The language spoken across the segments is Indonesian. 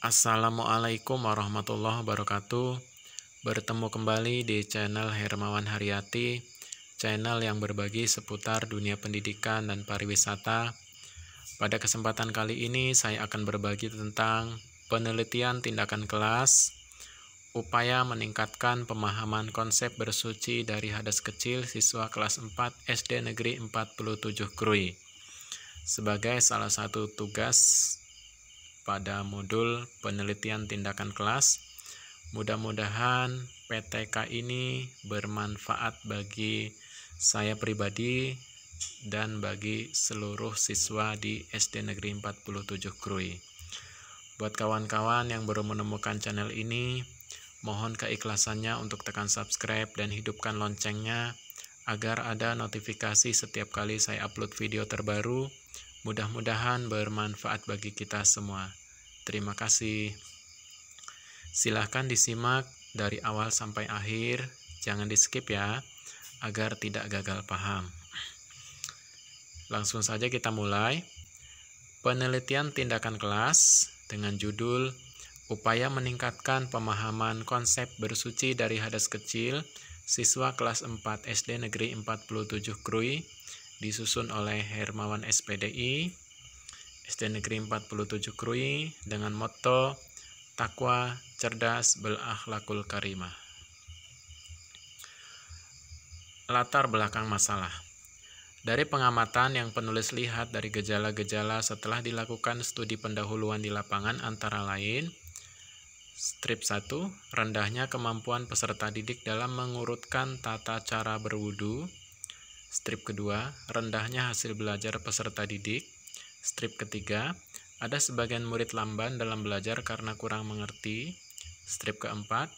Assalamualaikum warahmatullahi wabarakatuh. Bertemu kembali di channel Hermawan Haryati, channel yang berbagi seputar dunia pendidikan dan pariwisata. Pada kesempatan kali ini saya akan berbagi tentang penelitian tindakan kelas, upaya meningkatkan pemahaman konsep bersuci dari hadas kecil siswa kelas 4 SD Negeri 47 Krui. Sebagai salah satu tugas pada modul penelitian tindakan kelas, mudah-mudahan PTK ini bermanfaat bagi saya pribadi dan bagi seluruh siswa di SD Negeri 47 Krui. Buat kawan-kawan yang baru menemukan channel ini, mohon keikhlasannya untuk tekan subscribe dan hidupkan loncengnya agar ada notifikasi setiap kali saya upload video terbaru. Mudah-mudahan bermanfaat bagi kita semua. Terima kasih. Silahkan disimak dari awal sampai akhir, jangan di skip ya, agar tidak gagal paham. Langsung saja kita mulai. Penelitian tindakan kelas dengan judul Upaya Meningkatkan Pemahaman Konsep Bersuci dari Hadas Kecil Siswa Kelas 4 SD Negeri 47 Krui, disusun oleh Hermawan SPDI, SD Negeri 47 Krui, dengan moto Takwa Cerdas Berakhlakul Karimah. Latar belakang masalah. Dari pengamatan yang penulis lihat dari gejala-gejala setelah dilakukan studi pendahuluan di lapangan antara lain, strip 1, rendahnya kemampuan peserta didik dalam mengurutkan tata cara berwudu. Strip kedua, rendahnya hasil belajar peserta didik. Strip ketiga, ada sebagian murid lamban dalam belajar karena kurang mengerti. Strip keempat,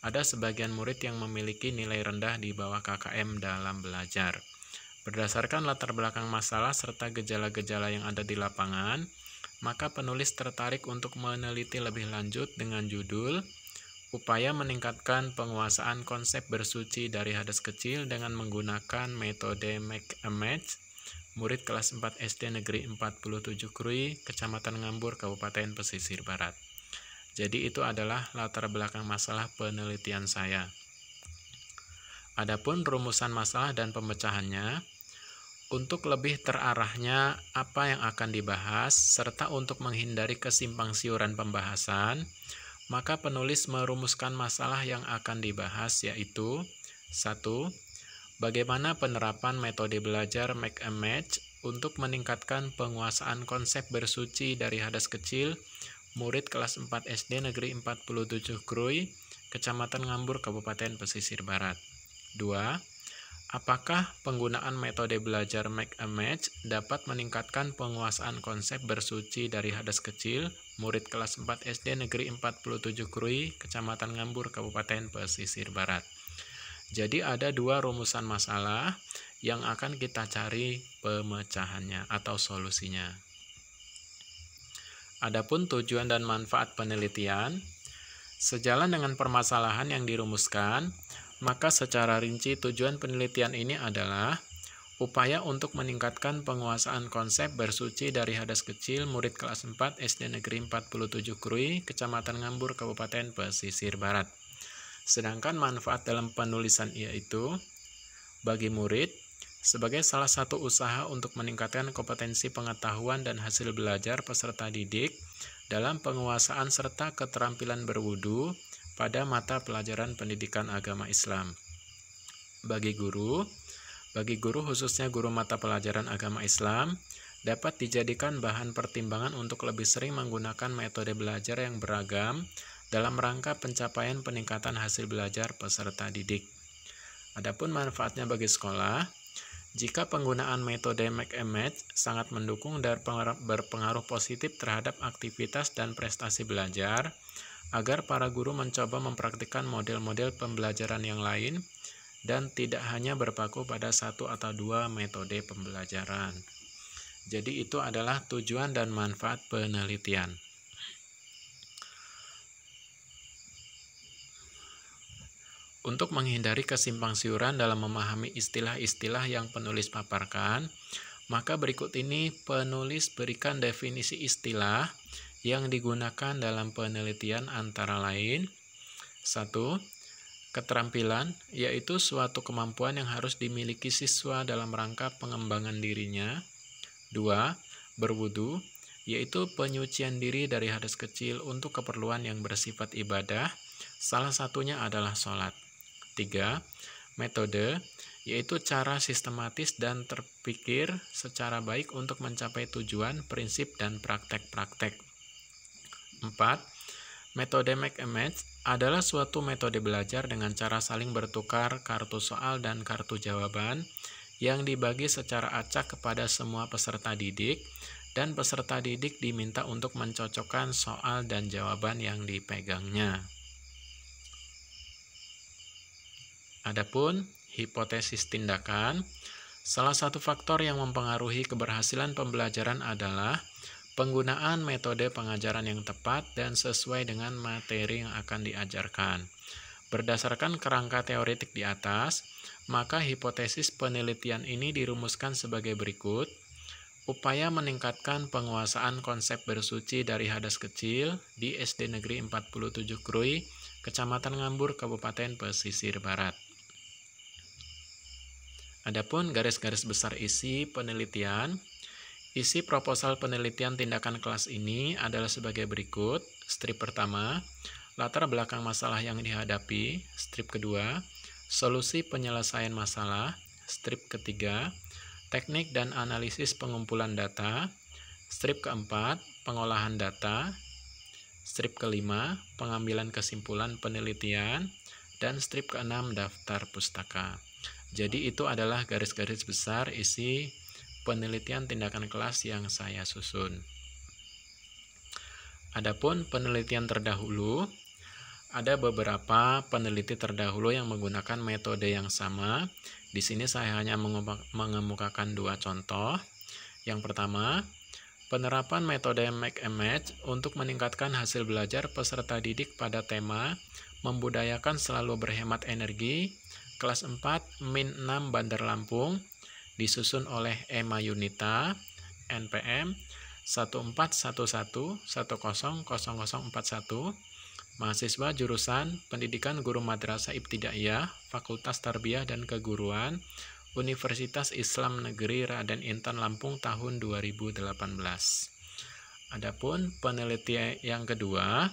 ada sebagian murid yang memiliki nilai rendah di bawah KKM dalam belajar. Berdasarkan latar belakang masalah serta gejala-gejala yang ada di lapangan, maka penulis tertarik untuk meneliti lebih lanjut dengan judul Upaya Meningkatkan Penguasaan Konsep Bersuci dari Hadas Kecil dengan menggunakan metode Make a Match, murid kelas 4 SD Negeri 47 Krui, Kecamatan Ngambur, Kabupaten Pesisir Barat. Jadi itu adalah latar belakang masalah penelitian saya. Adapun rumusan masalah dan pemecahannya, untuk lebih terarahnya apa yang akan dibahas, serta untuk menghindari kesimpang-siuran pembahasan, maka penulis merumuskan masalah yang akan dibahas yaitu 1. Bagaimana penerapan metode belajar Make a Match untuk meningkatkan penguasaan konsep bersuci dari hadas kecil murid kelas 4 SD Negeri 47 Krui, Kecamatan Ngambur, Kabupaten Pesisir Barat. 2. Apakah penggunaan metode belajar Make a Match dapat meningkatkan penguasaan konsep bersuci dari hadas kecil murid kelas 4 SD Negeri 47 Krui, Kecamatan Ngambur, Kabupaten Pesisir Barat? Jadi ada dua rumusan masalah yang akan kita cari pemecahannya atau solusinya. Adapun tujuan dan manfaat penelitian, sejalan dengan permasalahan yang dirumuskan, maka secara rinci tujuan penelitian ini adalah upaya untuk meningkatkan penguasaan konsep bersuci dari hadas kecil murid kelas 4 SD Negeri 47 Krui, Kecamatan Ngambur, Kabupaten Pesisir Barat. Sedangkan manfaat dalam penulisan yaitu bagi murid, sebagai salah satu usaha untuk meningkatkan kompetensi pengetahuan dan hasil belajar peserta didik dalam penguasaan serta keterampilan berwudu pada mata pelajaran pendidikan agama Islam. Bagi guru khususnya guru mata pelajaran agama Islam, dapat dijadikan bahan pertimbangan untuk lebih sering menggunakan metode belajar yang beragam dalam rangka pencapaian peningkatan hasil belajar peserta didik. Adapun manfaatnya bagi sekolah, jika penggunaan metode Make a Match sangat mendukung dan berpengaruh positif terhadap aktivitas dan prestasi belajar, agar para guru mencoba mempraktikkan model-model pembelajaran yang lain dan tidak hanya berpaku pada satu atau dua metode pembelajaran. Jadi itu adalah tujuan dan manfaat penelitian. Untuk menghindari kesimpangsiuran dalam memahami istilah-istilah yang penulis paparkan, Maka berikut ini penulis berikan definisi istilah yang digunakan dalam penelitian antara lain. 1. Keterampilan, yaitu suatu kemampuan yang harus dimiliki siswa dalam rangka pengembangan dirinya. 2. Berwudu, yaitu penyucian diri dari hadas kecil untuk keperluan yang bersifat ibadah, salah satunya adalah sholat. 3. Metode, yaitu cara sistematis dan terpikir secara baik untuk mencapai tujuan, prinsip, dan praktek-praktek. 4. Metode Make a Match adalah suatu metode belajar dengan cara saling bertukar kartu soal dan kartu jawaban yang dibagi secara acak kepada semua peserta didik, dan peserta didik diminta untuk mencocokkan soal dan jawaban yang dipegangnya. Adapun hipotesis tindakan, salah satu faktor yang mempengaruhi keberhasilan pembelajaran adalah penggunaan metode pengajaran yang tepat dan sesuai dengan materi yang akan diajarkan. Berdasarkan kerangka teoretik di atas, maka hipotesis penelitian ini dirumuskan sebagai berikut. Upaya meningkatkan penguasaan konsep bersuci dari hadas kecil di SD Negeri 47 Krui, Kecamatan Ngambur, Kabupaten Pesisir Barat. Adapun garis-garis besar isi penelitian, isi proposal penelitian tindakan kelas ini adalah sebagai berikut. Strip pertama, latar belakang masalah yang dihadapi. Strip kedua, solusi penyelesaian masalah. Strip ketiga, teknik dan analisis pengumpulan data. Strip keempat, pengolahan data. Strip kelima, pengambilan kesimpulan penelitian. Dan strip keenam, daftar pustaka. Jadi itu adalah garis-garis besar isi penelitian tindakan kelas yang saya susun. Adapun penelitian terdahulu, ada beberapa peneliti terdahulu yang menggunakan metode yang sama. Di sini saya hanya mengemukakan dua contoh. Yang pertama, penerapan metode Make a Match untuk meningkatkan hasil belajar peserta didik pada tema membudayakan selalu berhemat energi, kelas 4 min 6 Bandar Lampung, disusun oleh Emma Yunita, NPM 1411100041, mahasiswa jurusan Pendidikan Guru Madrasah Ibtidaiyah, Fakultas Tarbiyah dan Keguruan, Universitas Islam Negeri Raden Intan Lampung tahun 2018. Adapun penelitian yang kedua,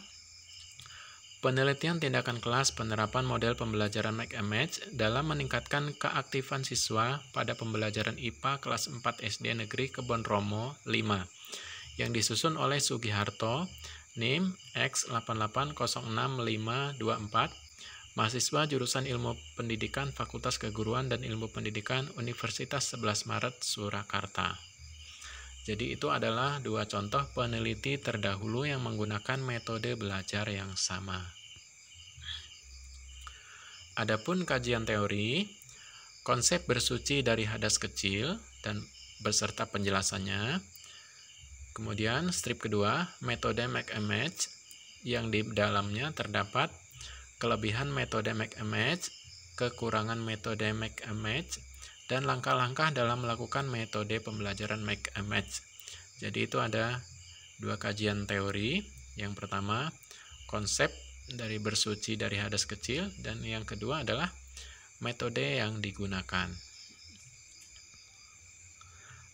penelitian tindakan kelas penerapan model pembelajaran Make a Match dalam meningkatkan keaktifan siswa pada pembelajaran IPA kelas 4 SD Negeri Kebon Romo 5 yang disusun oleh Sugiharto, NIM X88065524, mahasiswa jurusan Ilmu Pendidikan Fakultas Keguruan dan Ilmu Pendidikan Universitas 11 Maret Surakarta. Jadi itu adalah dua contoh peneliti terdahulu yang menggunakan metode belajar yang sama. Adapun kajian teori, konsep bersuci dari hadas kecil dan beserta penjelasannya. Kemudian strip kedua, metode Make a Match yang di dalamnya terdapat kelebihan metode Make a Match, kekurangan metode Make a Match, dan langkah-langkah dalam melakukan metode pembelajaran Make a Match. Jadi itu ada dua kajian teori. Yang pertama, konsep dari bersuci dari hadas kecil, dan yang kedua adalah metode yang digunakan.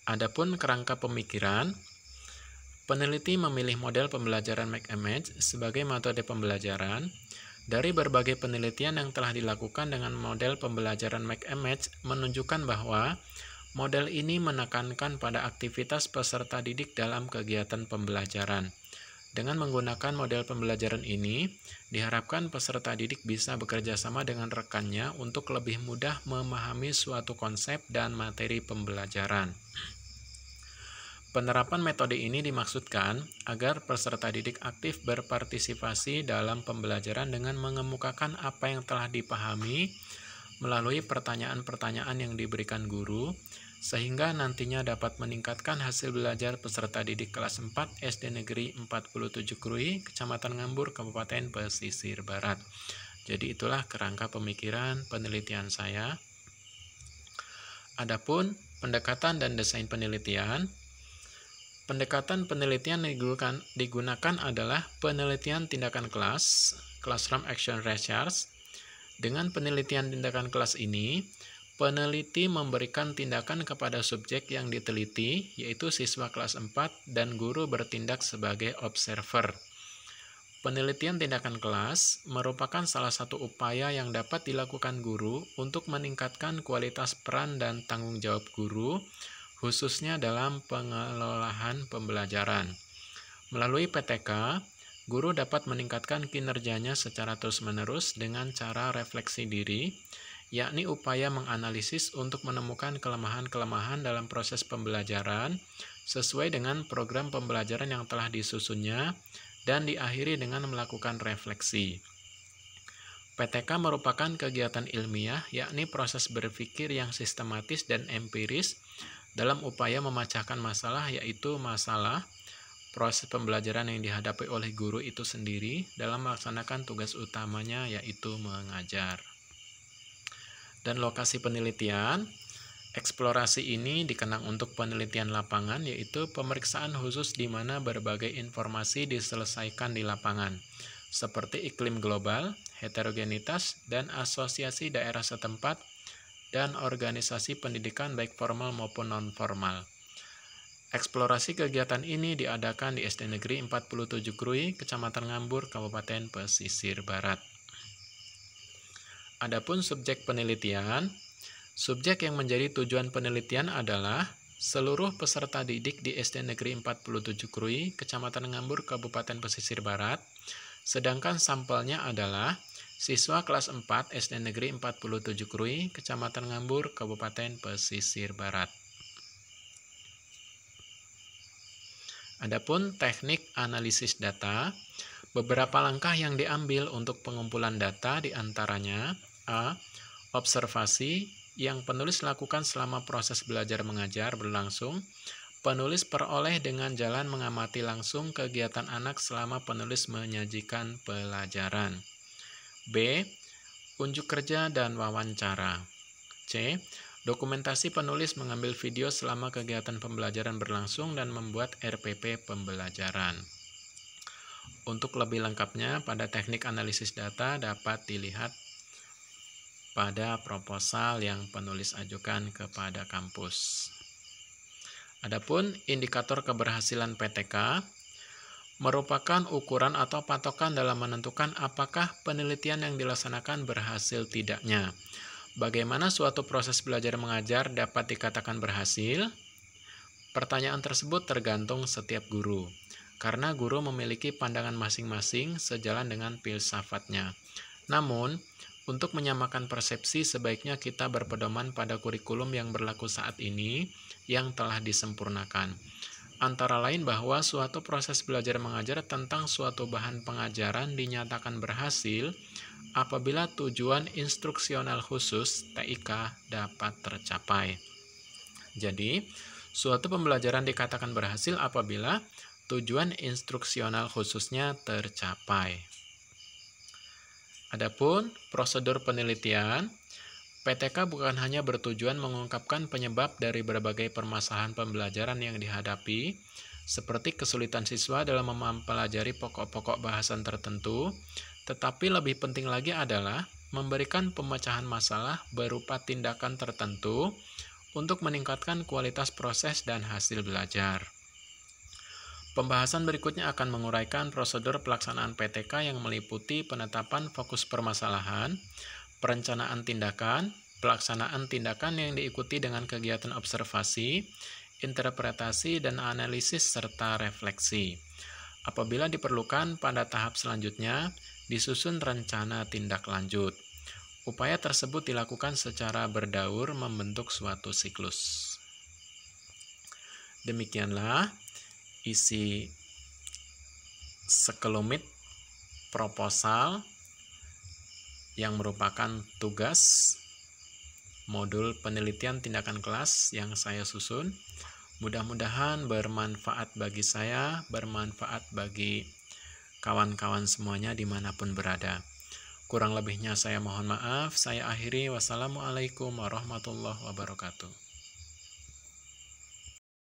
Adapun kerangka pemikiran, peneliti memilih model pembelajaran Make a Match sebagai metode pembelajaran. Dari berbagai penelitian yang telah dilakukan dengan model pembelajaran Make a Match menunjukkan bahwa model ini menekankan pada aktivitas peserta didik dalam kegiatan pembelajaran. Dengan menggunakan model pembelajaran ini, diharapkan peserta didik bisa bekerja sama dengan rekannya untuk lebih mudah memahami suatu konsep dan materi pembelajaran. Penerapan metode ini dimaksudkan agar peserta didik aktif berpartisipasi dalam pembelajaran dengan mengemukakan apa yang telah dipahami melalui pertanyaan-pertanyaan yang diberikan guru, sehingga nantinya dapat meningkatkan hasil belajar peserta didik kelas 4 SD Negeri 47 Krui, Kecamatan Ngambur, Kabupaten Pesisir Barat. Jadi itulah kerangka pemikiran penelitian saya. Adapun Pendekatan dan desain penelitian. Pendekatan penelitian digunakan adalah penelitian tindakan kelas, Classroom Action Research. Dengan penelitian tindakan kelas ini, peneliti memberikan tindakan kepada subjek yang diteliti, yaitu siswa kelas 4, dan guru bertindak sebagai observer. Penelitian tindakan kelas merupakan salah satu upaya yang dapat dilakukan guru untuk meningkatkan kualitas peran dan tanggung jawab guru, khususnya dalam pengelolaan pembelajaran. Melalui PTK, guru dapat meningkatkan kinerjanya secara terus-menerus dengan cara refleksi diri, yakni upaya menganalisis untuk menemukan kelemahan-kelemahan dalam proses pembelajaran sesuai dengan program pembelajaran yang telah disusunnya dan diakhiri dengan melakukan refleksi. PTK merupakan kegiatan ilmiah, yakni proses berpikir yang sistematis dan empiris dalam upaya memecahkan masalah, yaitu masalah proses pembelajaran yang dihadapi oleh guru itu sendiri dalam melaksanakan tugas utamanya, yaitu mengajar. Dan lokasi penelitian, eksplorasi ini dikenang untuk penelitian lapangan, yaitu pemeriksaan khusus di mana berbagai informasi diselesaikan di lapangan, seperti iklim global, heterogenitas, dan asosiasi daerah setempat, dan organisasi pendidikan baik formal maupun non-formal. Eksplorasi kegiatan ini diadakan di SD Negeri 47 Krui, Kecamatan Ngambur, Kabupaten Pesisir Barat. Adapun subjek penelitian, subjek yang menjadi tujuan penelitian adalah seluruh peserta didik di SD Negeri 47 Krui, Kecamatan Ngambur, Kabupaten Pesisir Barat, sedangkan sampelnya adalah siswa kelas 4 SD Negeri 47 Krui, Kecamatan Ngambur, Kabupaten Pesisir Barat. Adapun teknik analisis data, beberapa langkah yang diambil untuk pengumpulan data diantaranya A. Observasi yang penulis lakukan selama proses belajar mengajar berlangsung. Penulis peroleh dengan jalan mengamati langsung kegiatan anak selama penulis menyajikan pelajaran. B. Unjuk kerja dan wawancara. C. Dokumentasi penulis mengambil video selama kegiatan pembelajaran berlangsung dan membuat RPP pembelajaran. Untuk lebih lengkapnya pada teknik analisis data dapat dilihat pada proposal yang penulis ajukan kepada kampus. Adapun indikator keberhasilan PTK merupakan ukuran atau patokan dalam menentukan apakah penelitian yang dilaksanakan berhasil tidaknya. Bagaimana suatu proses belajar mengajar dapat dikatakan berhasil? Pertanyaan tersebut tergantung setiap guru, karena guru memiliki pandangan masing-masing sejalan dengan filsafatnya. Namun, untuk menyamakan persepsi, sebaiknya kita berpedoman pada kurikulum yang berlaku saat ini yang telah disempurnakan. Antara lain bahwa suatu proses belajar mengajar tentang suatu bahan pengajaran dinyatakan berhasil apabila tujuan instruksional khusus (TIK) dapat tercapai. Jadi, suatu pembelajaran dikatakan berhasil apabila tujuan instruksional khususnya tercapai. Adapun prosedur penelitian, PTK bukan hanya bertujuan mengungkapkan penyebab dari berbagai permasalahan pembelajaran yang dihadapi, seperti kesulitan siswa dalam mempelajari pokok-pokok bahasan tertentu, tetapi lebih penting lagi adalah memberikan pemecahan masalah berupa tindakan tertentu untuk meningkatkan kualitas proses dan hasil belajar. Pembahasan berikutnya akan menguraikan prosedur pelaksanaan PTK yang meliputi penetapan fokus permasalahan, perencanaan tindakan, pelaksanaan tindakan yang diikuti dengan kegiatan observasi, interpretasi, dan analisis serta refleksi. Apabila diperlukan, pada tahap selanjutnya disusun rencana tindak lanjut. Upaya tersebut dilakukan secara berdaur membentuk suatu siklus. Demikianlah isi sekelumit proposal yang merupakan tugas modul penelitian tindakan kelas yang saya susun. Mudah-mudahan bermanfaat bagi saya, bermanfaat bagi kawan-kawan semuanya dimanapun berada. Kurang lebihnya saya mohon maaf. Saya akhiri. Wassalamualaikum warahmatullahi wabarakatuh.